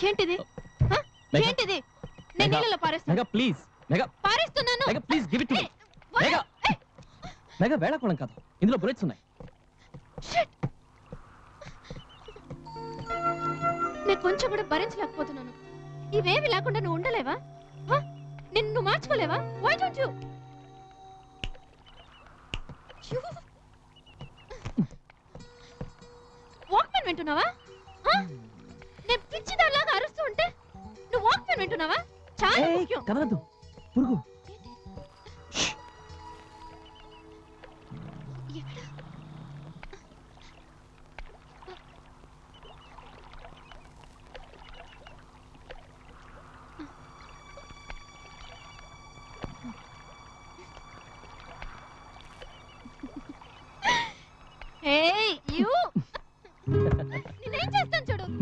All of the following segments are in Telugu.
ఏంటిది ఏంటిది నేను నీళ్ళలో పారేస్తాను ప్లీజ్ పారేస్తున్నాను please give it to me Mega వేళకోళం కాదు ఇందులో బుల్లెట్స్ ఉన్నాయి నేను కొంచెం కూడా భరించలేకపోతున్నాను ఇవేవి లేకుండా నువ్వు ఉండలేవా నిన్ను మార్చుకోలేవా వై డోంట్ యు వాక్మెన్ వింటున్నావా నేను పిచ్చిదాలాగా అరుస్తూ ఉంటే నువ్వు వాక్మెన్ వింటున్నావా చాలా ముఖ్యం కదలదు పురుగు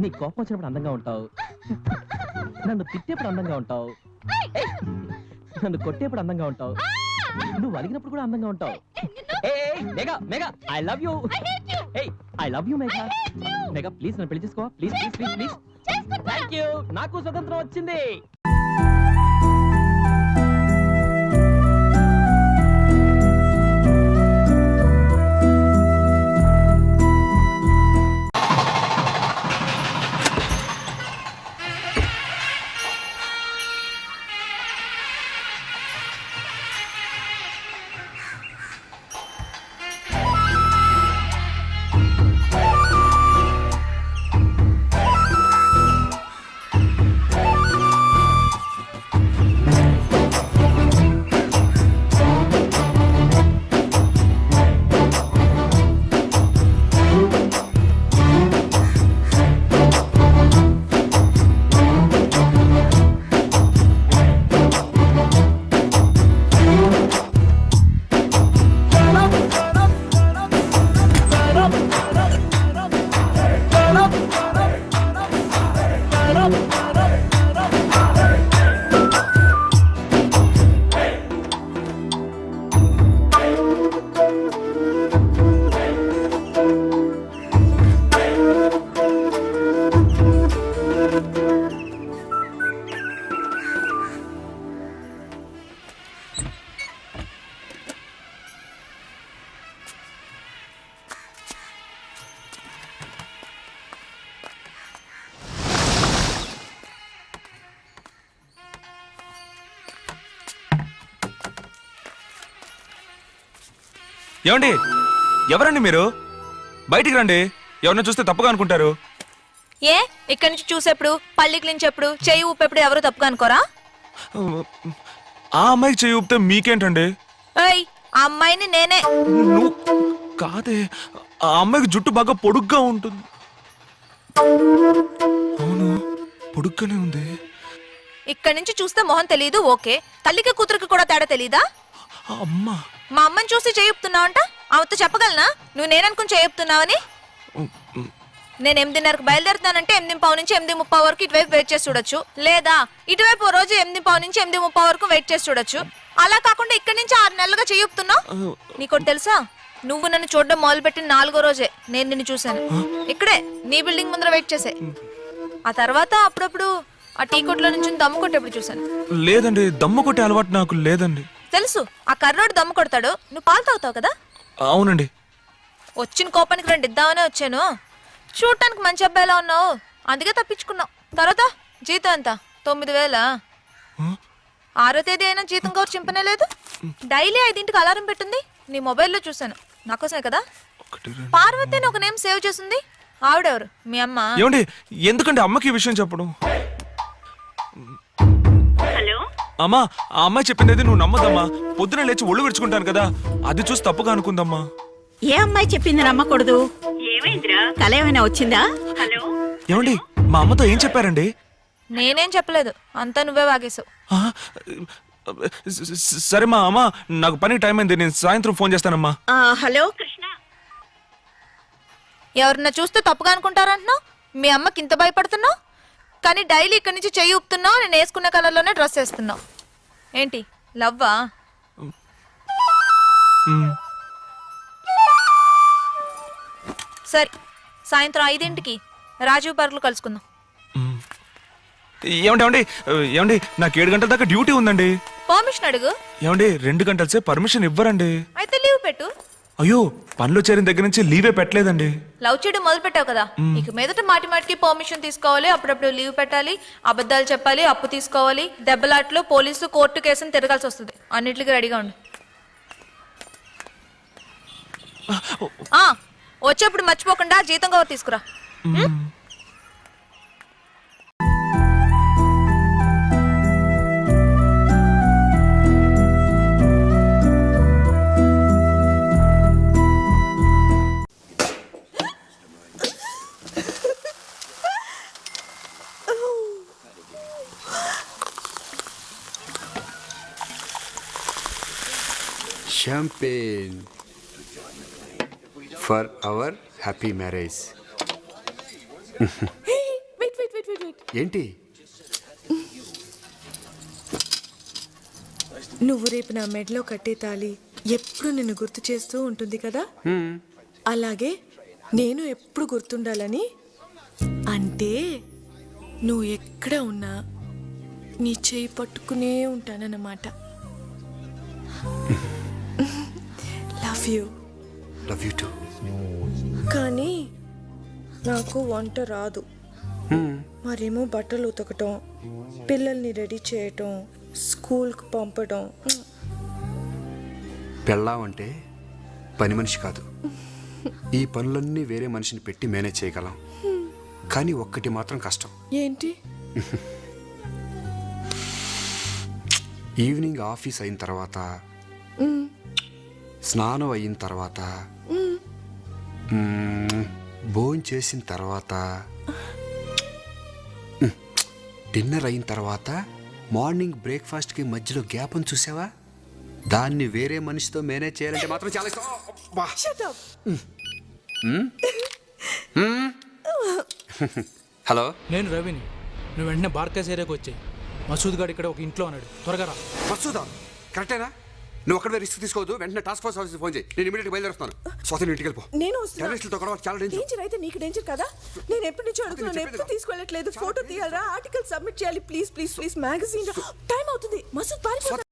నీ కోపం వచ్చినప్పుడు అందంగా ఉంటావు నన్ను తిట్టేప్పుడు అందంగా ఉంటావు నన్ను కొట్టేప్పుడు అందంగా ఉంటావు నువ్వు అలిగినప్పుడు కూడా అందంగా ఉంటావు Mega Mega I love you I love you Mega Mega please నన్ను పెళ్లి చేసుకోవా please please please please thank you నాకు స్వతంత్రం వచ్చింది ఏమండి ఎవరండి మీరు బయటికి రండి ఎవరిని చూస్తే తప్పుగా అనుకుంటారు ఏ ఇక్కడి నుంచి చూసేప్పుడు పల్లికి నుంచి చెయ్యి ఊపెప్పుడు ఎవరు తప్పుగా అనుకోరా ఆ అమ్మాయికి చెయ్యి ఊపితే మీకేంటండి ఏయ్ ఆ అమ్మాయిని నేనే నువ్వు కాదే ఆ అమ్మాయికి జుట్టు బాగా పొడుగ్గా ఉంటుంది అవును పొడుగ్గానే ఉంది ఇక్కడి నుంచి చూస్తే మొహం తెలియదు ఓకే తల్లికి కూతురికి కూడా తేడా తెలీదా అమ్మా మా అమ్మని చూసి చేయుపుతున్నావంట ఆమెతో చెప్పగలనా నువ్వు నేననుకుని చేయుపుతున్నావని నేను 8:30కి బయలుదేరుతానంటే 8:15 నుంచి 8:30 వరకు ఇటువైపు వెయిట్ చేసి చూడొచ్చు లేదా ఇటువైపు ఓ రోజు 8:15 నుంచి 8:30 వరకు వెయిట్ చేసి చూడొచ్చు అలా కాకుండా ఇక్కడి నుంచి 6 నెలలుగా చేయుపుతున్నావు నీకోటి తెలుసా నువ్వు నన్ను చూడడం మొదలుపెట్టిన 4వ రోజే నేను నిన్ను చూశాను ఇక్కడే నీ బిల్డింగ్ ముందర వెయిట్ చేసే ఆ తర్వాత అప్పుడప్పుడు ఆ టీ కొట్లో నుంచి దమ్ము కొట్టేప్పుడు చూశాను లేదండి దమ్ము కొట్టే అలవాటు నాకు లేదండి తెలుసు ఆ కర్రోడు దమ్ము కొడతాడు నువ్వు పాలు తాగుతావు కదా అవునండి వచ్చిన కోపానికి 2 ఇద్దామనే వచ్చాను చూడటానికి మంచి అబ్బాయిలా ఉన్నావు అందుకే తప్పించుకున్నావు తర్వాత జీతం ఎంత 9,000 6వ తేదీ అయినా జీతం కవర్ చింపనే లేదు డైలీ 5ంటికి అలారం పెట్టింది నీ మొబైల్లో చూశాను నాకోసమే కదా పార్వతి అని ఒక నేమ్ సేవ్ చేసింది ఆవిడెవరు మీ అమ్మ ఏమండి ఎందుకంటే అమ్మకి ఈ విషయం చెప్పడం అమ్మా ఆ అమ్మాయి చెప్పింది నువ్వు నమ్మదమ్మా పొద్దున లేచి ఒళ్ళు విడుచుకుంటాను కదా అది చూసి తప్పుగా అనుకుందమ్మా ఏ అమ్మాయి చెప్పింది నమ్మకూడదు కల ఏమైనా వచ్చిందా ఏమండి మా అమ్మతో ఏం చెప్పారండి నేనేం చెప్పలేదు అంతా నువ్వే వాగేశావు సరేమ్మా అమ్మా, నాకు పని టైం అయింది, నేను సాయంత్రం ఫోన్ చేస్తానమ్మా. హలో కృష్ణ. ఎవరన్నా చూస్తే తప్పుగా అనుకుంటారంటున్నావు. మీ అమ్మకి ఇంత భయపడుతున్నావు, కానీ డైలీ ఇక్కడి నుంచి చెయ్యి ఊపుతున్నావు. నేను వేసుకున్న కలర్లోనే డ్రెస్ వేస్తున్నావు. ఏంటి లవ్వా? సరే, సాయంత్రం 5ంటికి రాజీవ్ పార్క్లో కలుసుకుందాం. ఏమండి ఏమండి, నాకు 7 గంటల దాకా డ్యూటీ ఉందండి. పర్మిషన్ అడుగు. ఏమండి 2 గంటల సేపు పర్మిషన్ ఇవ్వరండి. అయితే లీవ్ పెట్టు. అయ్యో, పనిలో చేరిన దగ్గర నుంచి లీవే పెట్టలేదండి. లవ్ చేయడం మొదలు పెట్టావు కదా, ఇక మీదట మాటి మాటికి పర్మిషన్ తీసుకోవాలి, అప్పుడప్పుడు లీవ్ పెట్టాలి, అబద్ధాలు చెప్పాలి, అప్పు తీసుకోవాలి, దెబ్బలాట్లు, పోలీసు, కోర్టు కేసుని తిరగాల్సి వస్తుంది. అన్నిటికీ రెడీగా ఉండు. వచ్చేప్పుడు మర్చిపోకుండా జీతం కవర్ తీసుకురా. Champagne for our happy marriage. wait. ఏంటి? నువ్వు రేపు నా మెడలో కట్టే తాళి ఎప్పుడు నిన్ను గుర్తు చేస్తూ ఉంటుంది కదా, అలాగే నేను ఎప్పుడు గుర్తుండాలని. అంటే నువ్వు ఎక్కడ ఉన్నా నీ చేయి పట్టుకునే ఉంటానన్నమాట. Love you. Love you two. కానీ నాకు వంట రాదు. మరేమో బట్టలు ఉతకటం, పిల్లల్ని రెడీ చేయటం, స్కూల్కి పంపడం. పెళ్ళాం అంటే పని మనిషి కాదు. ఈ పనులన్నీ వేరే మనిషిని పెట్టి మేనేజ్ చేయగలం. కానీ ఒక్కటి మాత్రం కష్టం. ఏంటి? ఈవినింగ్ ఆఫీస్ అయిన తర్వాత, స్నానం అయిన తర్వాత, భోజనం చేసిన తర్వాత, డిన్నర్ అయిన తర్వాత, మార్నింగ్ బ్రేక్ఫాస్ట్కి మధ్యలో గ్యాప్ అని చూసావా? దాన్ని వేరే మనిషితో మేనేజ్ చేయాలంటే మాత్రం చాలా ఇష్టం. అబ్బా. హలో, నేను రవిని. నువ్వు వెంటనే బార్కేస్ ఏరియాకి వచ్చాయి. మసూద్ గారు ఇక్కడ ఒక ఇంట్లో ఉన్నాడు, త్వరగా రా. మసూదా? కరెక్టేనా? నువ్వు అక్కడ రిస్క్ తీసుకోవద్దు. వెంటనే టాస్క్ ఫోర్స్ ఆఫీస్ ఫోన్ చేయి. నేను ఇమీడియట్గా బయలుదేరుస్తాను. స్వాతి ఇంటికి వెళ్ళిపో. నేను వస్తున్నా. టెర్రరిస్టులతో గొడవ చాలా డేంజర్. డేంజర్ అయితే నీకు డేంజర్ కదా. నేను ఎప్పటి నుంచో అడుగుతున్నాను, ఎప్పుడు తీసుకెళ్ళట్లేదు. ఫోటో తీయాలరా, ఆర్టికల్ సబ్మిట్ చేయాలి. Please please please, magazine time అవుతుంది. మసూద్ పారిపోతా.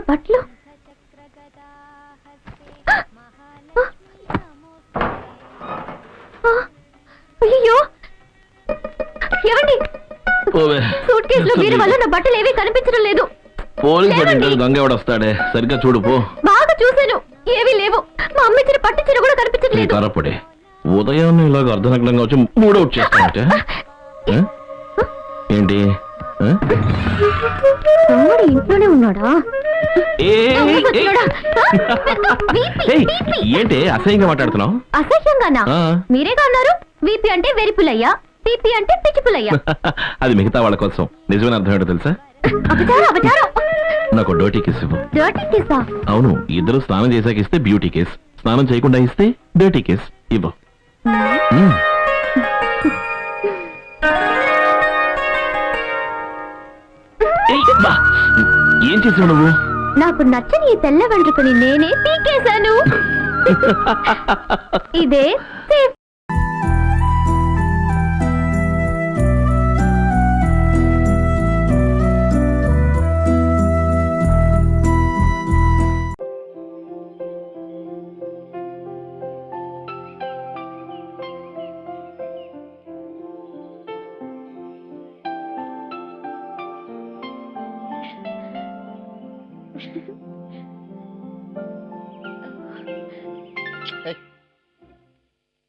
బట్టలు అయ్యో, ఏమండి? సూట్ కేసులో వీరి వల్ల నా బట్టలు ఏవీ కనిపించడం లేదు. పోలీసు దొంగ వస్తాడే, సరిగ్గా చూడు పో. బాగా చూశాను, ఏవీ లేవు. మా అమ్మ ఇచ్చిన పట్టు చీర కూడా కనిపించట్లేదు. కరపడే ఉదయాన్నే ఇలాగ అర్ధనగ్నంగా వచ్చి మూడౌట్ చేస్తానంటే ఏంటి? ఇంట్లోనే ఉన్నాడా? ఏంటి అసహ్యంగా మాట్లాడుతున్నావు? అసహ్యంగానా? మీరేగా అన్నారు వీపీ అంటే వెరిపులయ్యా, పీపీ అంటే పిచ్చిపులయ్యా. అది మిగతా వాళ్ళ కోసం. నిజమైన అర్థం ఏంటో తెలుసా? నాకు డర్టీ కిస్ ఇవ్వు. డర్టీ కిస్సా? అవును, ఇద్దరు స్నానం చేశాక ఇస్తే బ్యూటీ కేస్, స్నానం చేయకుండా ఇస్తే డర్టీ కేస్. ఇవ్వు. ఏం చేసావు నువ్వు? నాకు నచ్చని ఈ తెల్ల వెంట్రుకని నేనే పీకేశాను. ఇదే సేఫ్.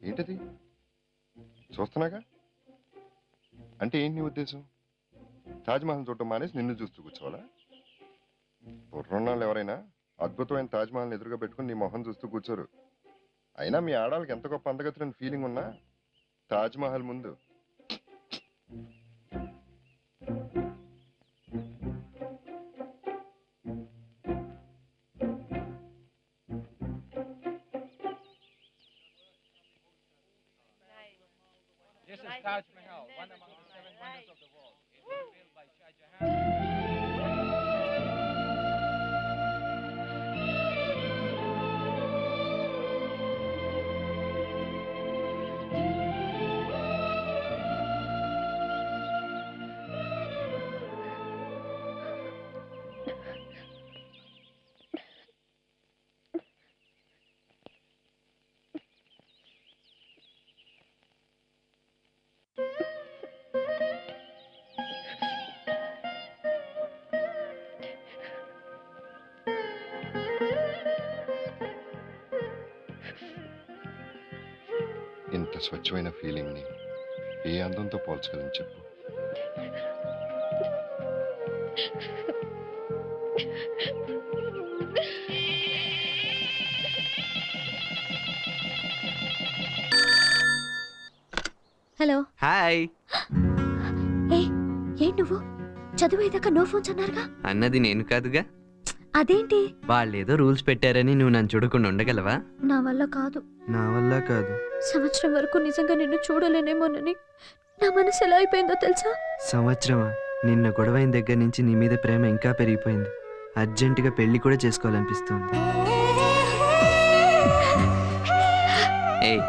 ఏంటది చూస్తున్నాగా? అంటే ఏంటి నీ ఉద్దేశం? తాజ్మహల్ చూడటం మానేసి నిన్ను చూస్తూ కూర్చోవాలా? బుర్రున్నాళ్ళు ఎవరైనా అద్భుతమైన తాజ్మహల్ని ఎదురుగా పెట్టుకుని నీ మొహం చూస్తూ కూర్చోరు. అయినా మీ ఆడాళ్ళకి ఎంత గొప్ప అందగతులని ఫీలింగ్ ఉన్నా తాజ్మహల్ ముందు ఇంత స్వచ్ఛమైన ఫీలింగ్ని ఏ అందంతో పోల్చగలని చెప్పు. హలో. హాయ్. ఏ ఏంటి నువ్వు చదువేదాకా నో ఫోన్స్ అన్నారుగా? అన్నది నేను కాదుగా. అదేంటి? వాళ్ళేదో రూల్స్ పెట్టారని నువ్వు నన్ను చూడకుండా ఉండగలవా? నా వల్ల కాదు. నా వల్ల కాదు. సంవత్సరం వరకు నిజంగా నిన్ను చూడలేనేమోనని నా మనసు ఎలా అయిపోయిందో తెలుసా? సంవత్సరమా? నిన్న గొడవైన దగ్గర నుంచి నీ మీద ప్రేమ ఇంకా పెరిగిపోయింది. అర్జెంటుగా పెళ్లి కూడా చేసుకోవాలనిపిస్తుంది. ఏయ్